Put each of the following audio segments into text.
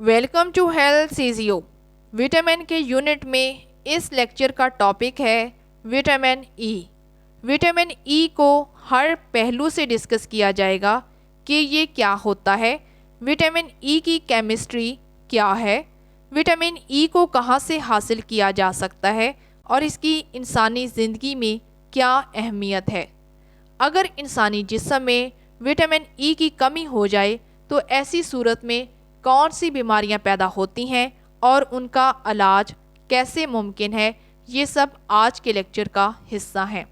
Welcome to HealthCysio۔ Vitamin کے unit میں اس لیکچر کا ٹاپک ہے وٹامن ای۔ وٹامن ای کو ہر پہلو سے ڈسکس کیا جائے گا کہ یہ کیا ہوتا ہے، وٹامن ای کی کیمسٹری کیا ہے، وٹامن ای کو کہاں سے حاصل کیا جا سکتا ہے اور اس کی انسانی زندگی میں کیا اہمیت ہے۔ اگر انسانی جسم میں وٹامن ای کی کمی ہو جائے تو ایسی صورت میں کون سی بیماریاں پیدا ہوتی ہیں اور ان کا علاج کیسے ممکن ہے، یہ سب آج کے لیکچر کا حصہ ہیں۔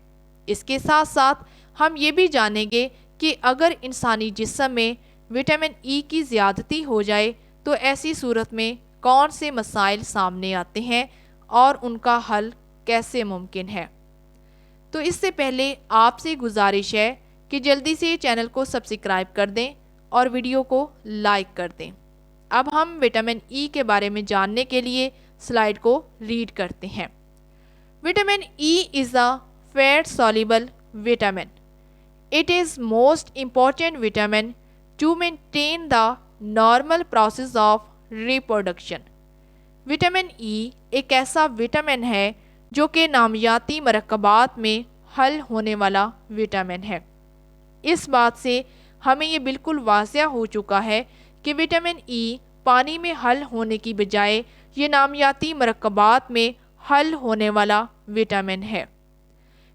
اس کے ساتھ ساتھ ہم یہ بھی جانیں گے کہ اگر انسانی جسم میں وٹامن ای کی زیادتی ہو جائے تو ایسی صورت میں کون سے مسائل سامنے آتے ہیں اور ان کا حل کیسے ممکن ہے۔ تو اس سے پہلے آپ سے گزارش ہے کہ جلدی سے چینل کو سبسکرائب کر دیں اور ویڈیو کو لائک کر دیں۔ اب ہم وٹامن ای کے بارے میں جاننے کے لیے سلائیڈ کو ریڈ کرتے ہیں۔ Vitamin E is a fat soluble vitamin. It is most important vitamin to maintain the normal process of reproduction. Vitamin E ایک ایسا وٹامن ہے جو کہ نامیاتی مرکبات میں حل ہونے والا وٹامن ہے۔ اس بات سے ہمیں یہ بالکل واضح ہو چکا ہے کہ وٹامن ای پانی میں حل ہونے کی بجائے یہ نامیاتی مرکبات میں حل ہونے والا وٹامن ہے۔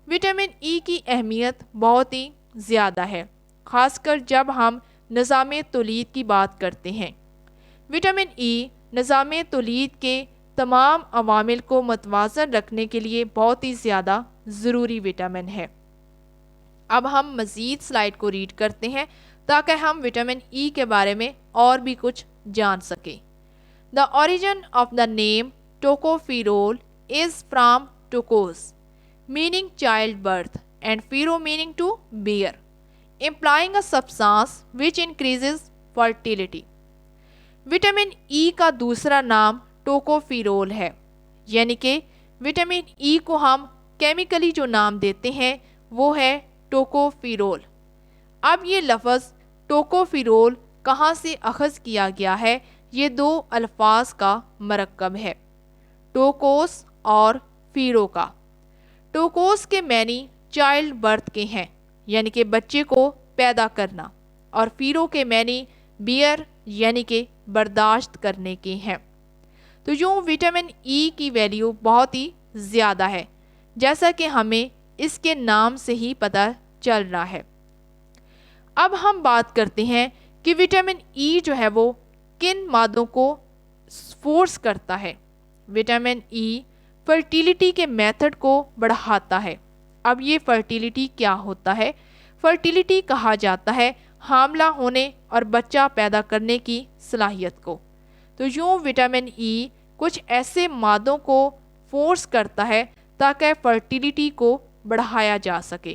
وٹامن ای کی اہمیت بہت ہی زیادہ ہے، خاص کر جب ہم نظام تولید کی بات کرتے ہیں۔ وٹامن ای نظام تولید کے تمام عوامل کو متوازن رکھنے کے لیے بہت ہی زیادہ ضروری وٹامن ہے۔ اب ہم مزید سلائیڈ کو ریڈ کرتے ہیں تاکہ ہم وٹامن ای کے بارے میں اور بھی کچھ جان سکیں۔ The origin of the name Tocopherol is from tocos, meaning childbirth, and phero meaning to bear, implying a substance which increases fertility. Vitamin E کا دوسرا نام ٹوکوفیرول ہے، یعنی کہ وٹامن ای کو ہم کیمیکلی جو نام دیتے ہیں وہ ہے ٹوکوفیرول۔ اب یہ لفظ ٹوکوفیرول کہاں سے اخذ کیا گیا ہے؟ یہ دو الفاظ کا مرکب ہے، ٹوکوس اور فیرو کا۔ ٹوکوس کے معنی چائلڈ برتھ کے ہیں، یعنی کہ بچے کو پیدا کرنا، اور فیرو کے معنی بیئر یعنی کہ برداشت کرنے کے ہیں۔ تو یوں وٹامن ای کی ویلیو بہت ہی زیادہ ہے، جیسا کہ ہمیں اس کے نام سے ہی پتہ چل رہا ہے۔ اب ہم بات کرتے ہیں کہ وٹامن ای جو ہے وہ کن مادوں کو فورس کرتا ہے۔ وٹامن ای فرٹیلیٹی کے میتھڈ کو بڑھاتا ہے۔ اب یہ فرٹیلیٹی کیا ہوتا ہے؟ فرٹیلیٹی کہا جاتا ہے حاملہ ہونے اور بچہ پیدا کرنے کی صلاحیت کو۔ تو یوں وٹامن ای کچھ ایسے مادوں کو فورس کرتا ہے تاکہ فرٹیلیٹی کو بڑھایا جا سکے۔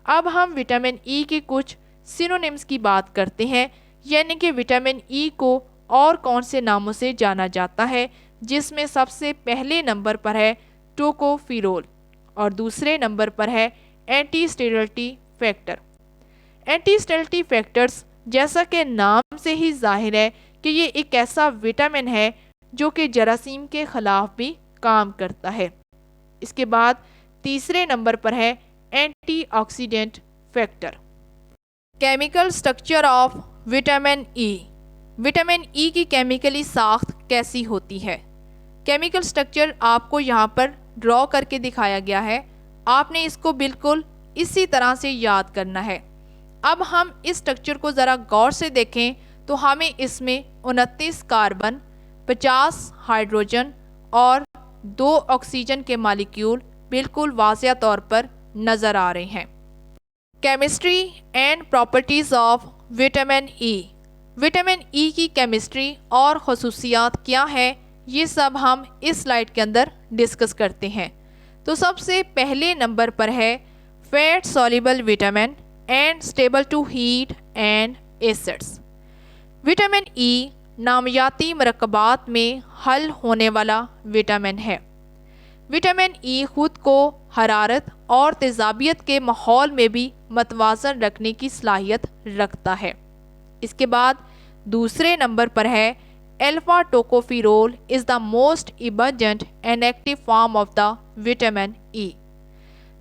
اب ہم وٹامن ای کے کچھ سینونیمز کی بات کرتے ہیں، یعنی کہ وٹامن ای کو اور کون سے ناموں سے جانا جاتا ہے، جس میں سب سے پہلے نمبر پر ہے ٹوکوفیرول اور دوسرے نمبر پر ہے اینٹی اسٹیریلٹی فیکٹر۔ اینٹی اسٹیریلٹی فیکٹرز جیسا کہ نام سے ہی ظاہر ہے کہ یہ ایک ایسا وٹامن ہے جو کہ جراثیم کے خلاف بھی کام کرتا ہے۔ اس کے بعد تیسرے نمبر پر ہے antioxidant factor. Chemical structure of vitamin E. Vitamin E کی کیمیکلی ساخت کیسی ہوتی ہے؟ کیمیکل سٹرکچر آپ کو یہاں پر ڈرا کر کے دکھایا گیا ہے، آپ نے اس کو بالکل اسی طرح سے یاد کرنا ہے۔ اب ہم اس سٹرکچر کو ذرا غور سے دیکھیں تو ہمیں اس میں 29 کاربن، 50 ہائیڈروجن اور 2 آکسیجن کے مالیکیول بالکل واضح طور پر نظر آ رہے ہیں۔ Chemistry and properties of vitamin E. Vitamin E کی کیمسٹری اور خصوصیات کیا ہیں، یہ سب ہم اس سلائیڈ کے اندر ڈسکس کرتے ہیں۔ تو سب سے پہلے نمبر پر ہے fat soluble vitamin and stable to heat and acids. Vitamin E نامیاتی مرکبات میں حل ہونے والا وٹامن ہے۔ وٹامن ای خود کو حرارت اور تیزابیت کے ماحول میں بھی متوازن رکھنے کی صلاحیت رکھتا ہے۔ اس کے بعد دوسرے نمبر پر ہے alpha tocopherol is the most abundant and active form of the vitamin E.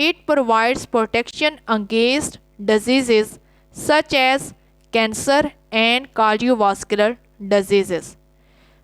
It provides protection against diseases such as cancer and cardiovascular diseases.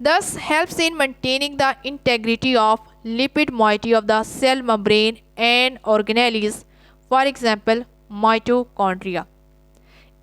Thus helps in maintaining the integrity of lipid moiety of the cell membrane and organelles, for example mitochondria।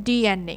DNA।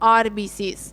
RBCs।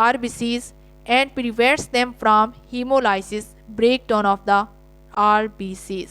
RBCs and prevents them from hemolysis, breakdown of the RBCs।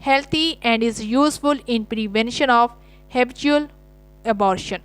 healthy and is useful in prevention of habitual abortion।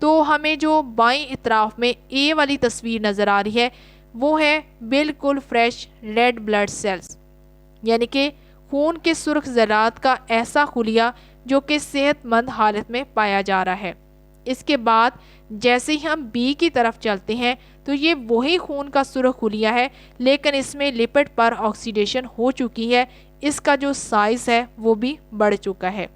تو ہمیں جو بائیں اطراف میں اے والی تصویر نظر آ رہی ہے وہ ہے بالکل فریش ریڈ بلڈ سیلز، یعنی کہ خون کے سرخ ذرات کا ایسا خلیہ جو کہ صحت مند حالت میں پایا جا رہا ہے۔ اس کے بعد جیسے ہی ہم بی کی طرف چلتے ہیں تو یہ وہی خون کا سرخ خلیہ ہے، لیکن اس میں لپڈ پر آکسیڈیشن ہو چکی ہے، اس کا جو سائز ہے وہ بھی بڑھ چکا ہے۔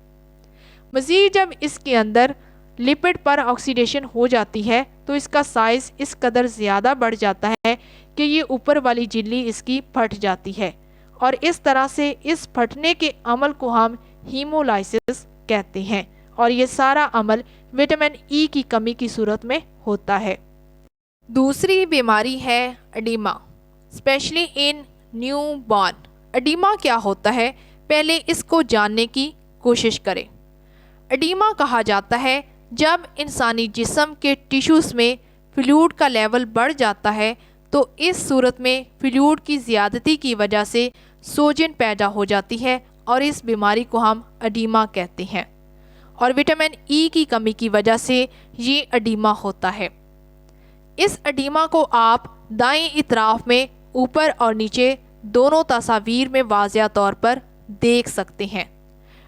مزید جب اس کے اندر لپڈ پر آکسیڈیشن ہو جاتی ہے تو اس کا سائز اس قدر زیادہ بڑھ جاتا ہے کہ یہ اوپر والی جھلی اس کی پھٹ جاتی ہے، اور اس طرح سے اس پھٹنے کے عمل کو ہم ہیمولائسس کہتے ہیں، اور یہ سارا عمل وٹامن ای کی کمی کی صورت میں ہوتا ہے۔ دوسری بیماری ہے اڈیما، اسپیشلی ان نیو بارن۔ اڈیما کیا ہوتا ہے، پہلے اس کو جاننے کی کوشش کریں۔ اڈیما کہا جاتا ہے جب انسانی جسم کے ٹیشوز میں فلوئڈ کا لیول بڑھ جاتا ہے تو اس صورت میں فلوئڈ کی زیادتی کی وجہ سے سوجن پیدا ہو جاتی ہے، اور اس بیماری کو ہم اڈیما کہتے ہیں، اور وٹامن ای کی کمی کی وجہ سے یہ اڈیما ہوتا ہے۔ اس اڈیما کو آپ دائیں اطراف میں اوپر اور نیچے دونوں تصاویر میں واضح طور پر دیکھ سکتے ہیں۔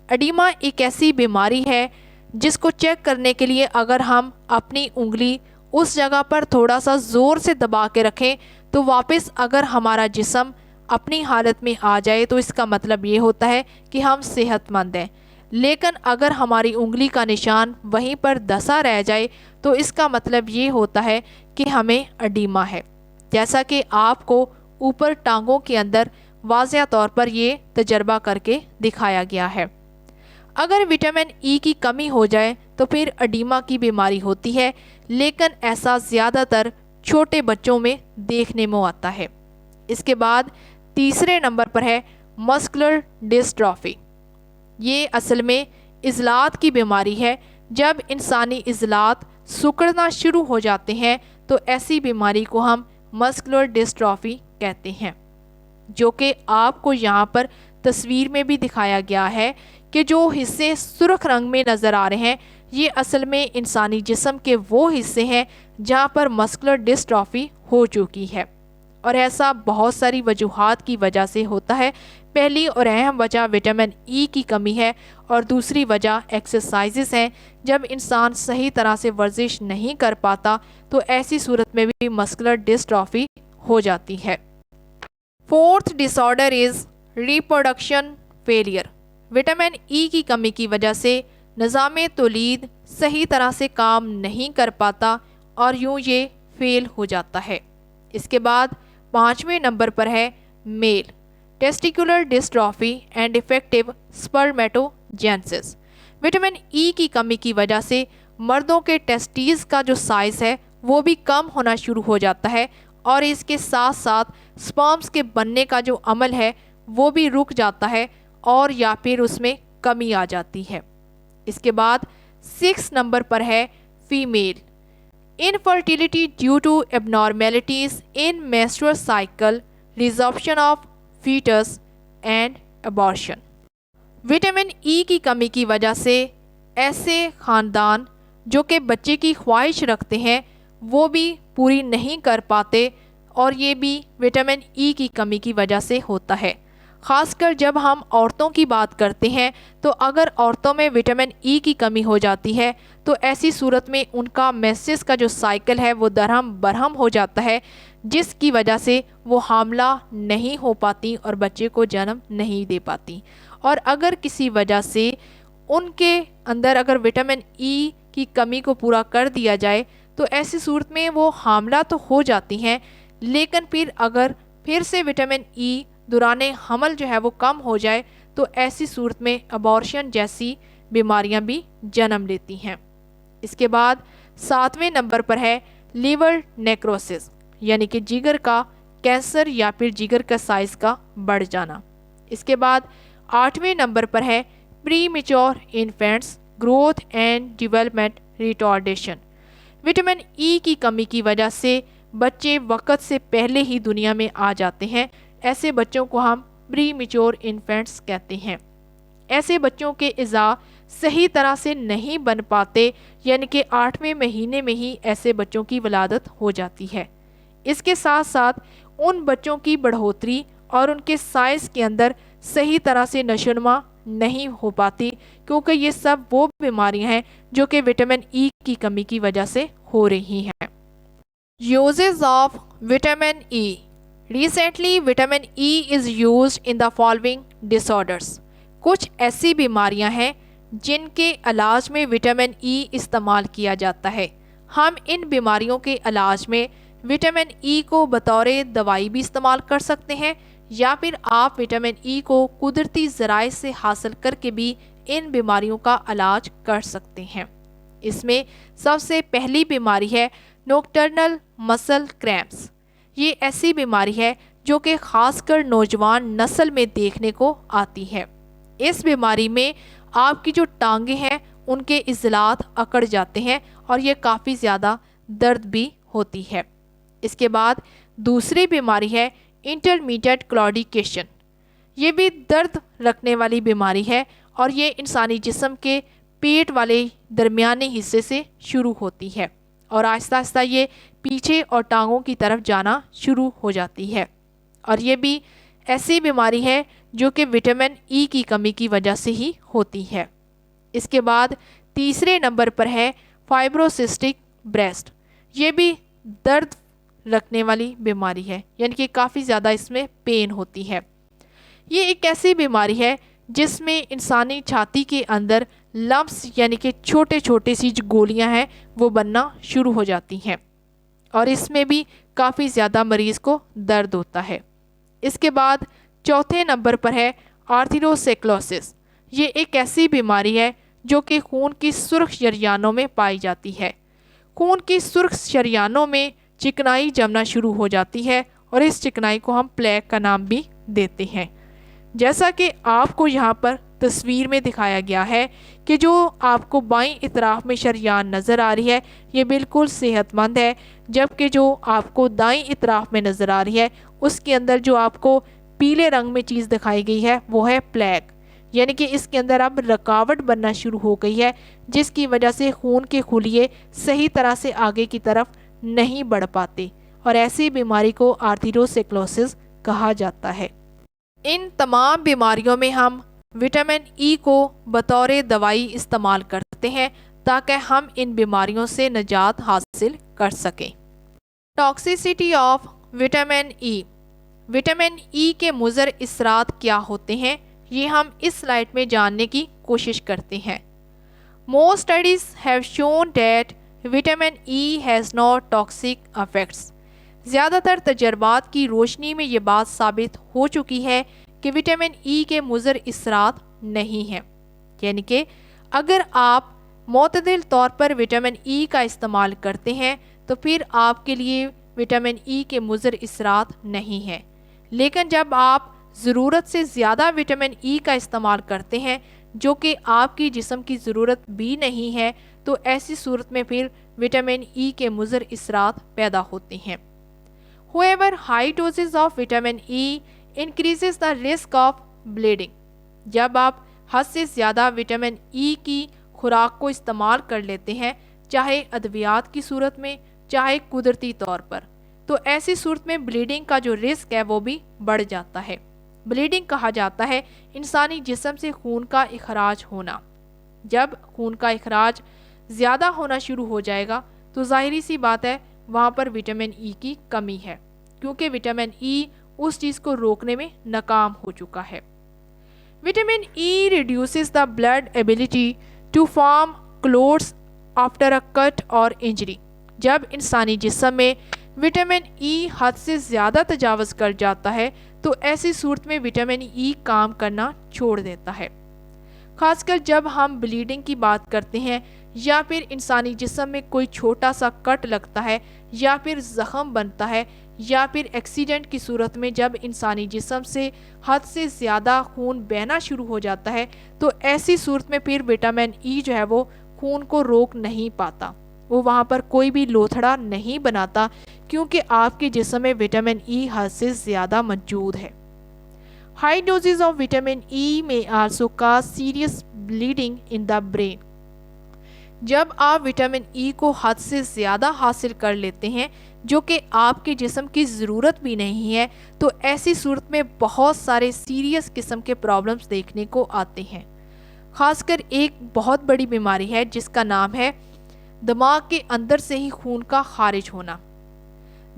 اڈیما ایک ایسی بیماری ہے جس کو چیک کرنے کے لیے اگر ہم اپنی انگلی اس جگہ پر تھوڑا سا زور سے دبا کے رکھیں تو واپس اگر ہمارا جسم اپنی حالت میں آ جائے تو اس کا مطلب یہ ہوتا ہے کہ ہم صحت مند ہیں، لیکن اگر ہماری انگلی کا نشان وہیں پر دسا رہ جائے تو اس کا مطلب یہ ہوتا ہے کہ ہمیں اڈیما ہے، جیسا کہ آپ کو اوپر ٹانگوں کے اندر واضح طور پر یہ تجربہ کر کے دکھایا گیا ہے۔ اگر وٹامن ای کی کمی ہو جائے تو پھر اڈیما کی بیماری ہوتی ہے، لیکن ایسا زیادہ تر چھوٹے بچوں میں دیکھنے میں آتا ہے۔ اس کے بعد تیسرے نمبر پر ہے مسکولر ڈسٹرافی۔ یہ اصل میں عضلات کی بیماری ہے۔ جب انسانی عضلات سکڑنا شروع ہو جاتے ہیں تو ایسی بیماری کو ہم مسکولر ڈسٹرافی کہتے ہیں، جو کہ آپ کو یہاں پر تصویر میں بھی دکھایا گیا ہے کہ جو حصے سرخ رنگ میں نظر آ رہے ہیں یہ اصل میں انسانی جسم کے وہ حصے ہیں جہاں پر مسکولر ڈسٹرافی ہو چکی ہے، اور ایسا بہت ساری وجوہات کی وجہ سے ہوتا ہے۔ پہلی اور اہم وجہ وٹامن ای کی کمی ہے، اور دوسری وجہ ایکسرسائزز ہیں۔ جب انسان صحیح طرح سے ورزش نہیں کر پاتا تو ایسی صورت میں بھی مسکولر ڈسٹرافی ہو جاتی ہے۔ Fourth disorder is reproduction failure. Vitamin E کی کمی کی وجہ سے نظام تولید صحیح طرح سے کام نہیں کر پاتا اور یوں یہ فیل ہو جاتا ہے۔ اس کے بعد 5ویں نمبر پر ہے male testicular dystrophy and defective spermatogenesis. Vitamin E کی کمی کی وجہ سے مردوں کے ٹیسٹیز کا جو سائز ہے وہ بھی کم ہونا شروع ہو جاتا ہے، اور اس کے ساتھ ساتھ سپرمز کے بننے کا جو عمل ہے وہ بھی رک جاتا ہے اور یا پھر اس میں کمی آ جاتی ہے۔ اس کے بعد 6 نمبر پر ہے female infertility due to abnormalities in menstrual cycle, resorption of fetus and abortion۔ Vitamin E کی کمی کی وجہ سے ایسے خاندان جو کہ بچے کی خواہش رکھتے ہیں وہ بھی پوری نہیں کر پاتے، اور یہ بھی وٹامن ای کی کمی کی وجہ سے ہوتا ہے۔ خاص کر جب ہم عورتوں کی بات کرتے ہیں تو اگر عورتوں میں وٹامن ای کی کمی ہو جاتی ہے تو ایسی صورت میں ان کا میسس کا جو سائیکل ہے وہ درہم برہم ہو جاتا ہے، جس کی وجہ سے وہ حاملہ نہیں ہو پاتی اور بچے کو جنم نہیں دے پاتی۔ اور اگر کسی وجہ سے ان کے اندر اگر وٹامن ای کی کمی کو پورا کر دیا جائے تو ایسی صورت میں وہ حاملہ تو ہو جاتی ہیں، لیکن پھر اگر پھر سے وٹامن ای دوران حمل جو ہے وہ کم ہو جائے تو ایسی صورت میں ابارشن جیسی بیماریاں بھی جنم لیتی ہیں۔ اس کے بعد 7ویں نمبر پر ہے لیور نیکروسس، یعنی کہ جگر کا کینسر یا پھر جگر کا سائز کا بڑھ جانا۔ اس کے بعد 8ویں نمبر پر ہے premature infants growth and development retardation. Vitamin E کی کمی کی وجہ سے بچے وقت سے پہلے ہی دنیا میں آ جاتے ہیں، ایسے بچوں کو ہم پری میچور انفینٹس کہتے ہیں۔ ایسے بچوں کے اعضاء صحیح طرح سے نہیں بن پاتے، یعنی کہ 8ویں مہینے میں ہی ایسے بچوں کی ولادت ہو جاتی ہے۔ اس کے ساتھ ساتھ ان بچوں کی بڑھوتری اور ان کے سائز کے اندر صحیح طرح سے نشوونما نہیں ہو پاتی، کیونکہ یہ سب وہ بیماریاں ہیں جو کہ وٹامن ای کی کمی کی وجہ سے ہو رہی ہیں۔ Uses of vitamin E. Recently vitamin E is used in the following disorders. کچھ ایسی بیماریاں ہیں جن کے علاج میں وٹامن ای استعمال کیا جاتا ہے۔ ہم ان بیماریوں کے علاج میں وٹامن ای کو بطور دوائی بھی استعمال کر سکتے ہیں، یا پھر آپ وٹامن ای کو قدرتی ذرائع سے حاصل کر کے بھی ان بیماریوں کا علاج کر سکتے ہیں۔ اس میں سب سے پہلی بیماری ہے نوکٹرنل مسل کریمپس۔ یہ ایسی بیماری ہے جو کہ خاص کر نوجوان نسل میں دیکھنے کو آتی ہے۔ اس بیماری میں آپ کی جو ٹانگیں ہیں ان کے عضلات اکڑ جاتے ہیں اور یہ کافی زیادہ درد بھی ہوتی ہے۔ اس کے بعد دوسری بیماری ہے انٹرمیڈیٹ کلاڈیکیشن۔ یہ بھی درد رکھنے والی بیماری ہے اور یہ انسانی جسم کے پیٹ والے درمیانی حصے سے شروع ہوتی ہے اور آہستہ آہستہ یہ پیچھے اور ٹانگوں کی طرف جانا شروع ہو جاتی ہے، اور یہ بھی ایسی بیماری ہے جو کہ وٹامن ای کی کمی کی وجہ سے ہی ہوتی ہے۔ اس کے بعد تیسرے نمبر پر ہے فائبروسسٹک بریسٹ۔ یہ بھی درد رکھنے والی بیماری ہے، یعنی کہ کافی زیادہ اس میں پین ہوتی ہے۔ یہ ایک ایسی بیماری ہے جس میں انسانی چھاتی کے اندر لمپس یعنی کہ چھوٹے چھوٹے سی جو گولیاں ہیں وہ بننا شروع ہو جاتی ہیں، اور اس میں بھی کافی زیادہ مریض کو درد ہوتا ہے۔ اس کے بعد چوتھے نمبر پر ہے آرتھروسکلوسس۔ یہ ایک ایسی بیماری ہے جو کہ خون کی سرخ شریانوں میں پائی جاتی ہے۔ خون کی سرخ شریانوں میں چکنائی جمنا شروع ہو جاتی ہے اور اس چکنائی کو ہم پلیک کا نام بھی دیتے ہیں۔ جیسا کہ آپ کو یہاں پر تصویر میں دکھایا گیا ہے کہ جو آپ کو بائیں اطراف میں شریان نظر آ رہی ہے یہ بالکل صحت مند ہے، جبکہ جو آپ کو دائیں اطراف میں نظر آ رہی ہے اس کے اندر جو آپ کو پیلے رنگ میں چیز دکھائی گئی ہے وہ ہے پلیک، یعنی کہ اس کے اندر اب رکاوٹ بننا شروع ہو گئی ہے جس کی وجہ سے خون کے خلیے صحیح طرح سے آگے کی طرف نہیں بڑھ پاتے، اور ایسی بیماری کو آرتھروسکلوسس کہا جاتا ہے۔ ان تمام بیماریوں میں ہم وٹامن ای کو بطور دوائی استعمال کرتے ہیں تاکہ ہم ان بیماریوں سے نجات حاصل کر سکیں۔ Toxicity of vitamin E. Vitamin ای کے مضر اثرات کیا ہوتے ہیں یہ ہم اس سلائیڈ میں جاننے کی کوشش کرتے ہیں۔ Most studies have shown that vitamin E has no toxic effects۔ زیادہ تر تجربات کی روشنی میں یہ بات ثابت ہو چکی ہے کہ وٹامن ای کے مضر اثرات نہیں ہیں، یعنی کہ اگر آپ معتدل طور پر وٹامن ای کا استعمال کرتے ہیں تو پھر آپ کے لیے وٹامن ای کے مضر اثرات نہیں ہیں، لیکن جب آپ ضرورت سے زیادہ وٹامن ای کا استعمال کرتے ہیں جو کہ آپ کی جسم کی ضرورت بھی نہیں ہے تو ایسی صورت میں پھر وٹامن ای کے مضر اثرات پیدا ہوتے ہیں۔ However, high doses of vitamin E increases the risk of bleeding۔ جب آپ حد سے زیادہ وٹامن ای کی خوراک کو استعمال کر لیتے ہیں، چاہے ادویات کی صورت میں چاہے قدرتی طور پر، تو ایسی صورت میں بلیڈنگ کا جو رسک ہے وہ بھی بڑھ جاتا ہے۔ بلیڈنگ کہا جاتا ہے انسانی جسم سے خون کا اخراج ہونا۔ جب خون کا اخراج زیادہ ہونا شروع ہو جائے گا تو ظاہری سی بات ہے وہاں پر وٹامن ای کی کمی ہے، کیونکہ وٹامن ای اس چیز کو روکنے میں ناکام ہو چکا ہے۔ Vitamin E reduces the blood ability to form clots after a cut اور انجری۔ جب انسانی جسم میں وٹامن ای حد سے زیادہ تجاوز کر جاتا ہے تو ایسی صورت میں وٹامن ای کام کرنا چھوڑ دیتا ہے۔ خاص کر جب ہم بلیڈنگ کی بات کرتے ہیں یا پھر انسانی جسم میں کوئی چھوٹا سا کٹ لگتا ہے یا پھر زخم بنتا ہے یا پھر ایکسیڈنٹ کی صورت میں جب انسانی جسم سے حد سے زیادہ خون بہنا شروع ہو جاتا ہے تو ایسی صورت میں پھر وٹامن ای جو ہے وہ خون کو روک نہیں پاتا، وہ وہاں پر کوئی بھی لوتھڑا نہیں بناتا کیونکہ آپ کے جسم میں وٹامن ای حد سے زیادہ موجود ہے۔ High doses of vitamin E may also cause serious bleeding in the brain. جب آپ وٹامن ای کو حد سے زیادہ حاصل کر لیتے ہیں جو کہ آپ کے جسم کی ضرورت بھی نہیں ہے تو ایسی صورت میں بہت سارے سیریس قسم کے پرابلمز دیکھنے کو آتے ہیں. خاص کر ایک بہت بڑی بیماری ہے جس کا نام ہے دماغ کے اندر سے ہی خون کا خارج ہونا.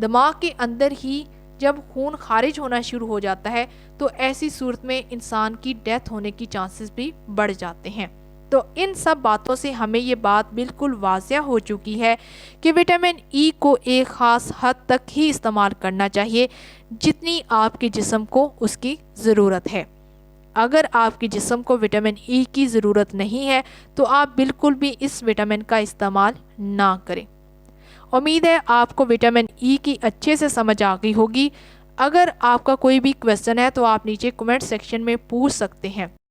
دماغ کے اندر ہی جب خون خارج ہونا شروع ہو جاتا ہے تو ایسی صورت میں انسان کی ڈیتھ ہونے کی چانسز بھی بڑھ جاتے ہیں. تو ان سب باتوں سے ہمیں یہ بات بالکل واضح ہو چکی ہے کہ وٹامن ای کو ایک خاص حد تک ہی استعمال کرنا چاہیے جتنی آپ کے جسم کو اس کی ضرورت ہے. اگر آپ کے جسم کو وٹامن ای کی ضرورت نہیں ہے تو آپ بالکل بھی اس وٹامن کا استعمال نہ کریں. امید ہے آپ کو وٹامن ای کی اچھے سے سمجھ آ گئی ہوگی. اگر آپ کا کوئی بھی کویسچن ہے تو آپ نیچے کمنٹ سیکشن میں پوچھ سکتے ہیں.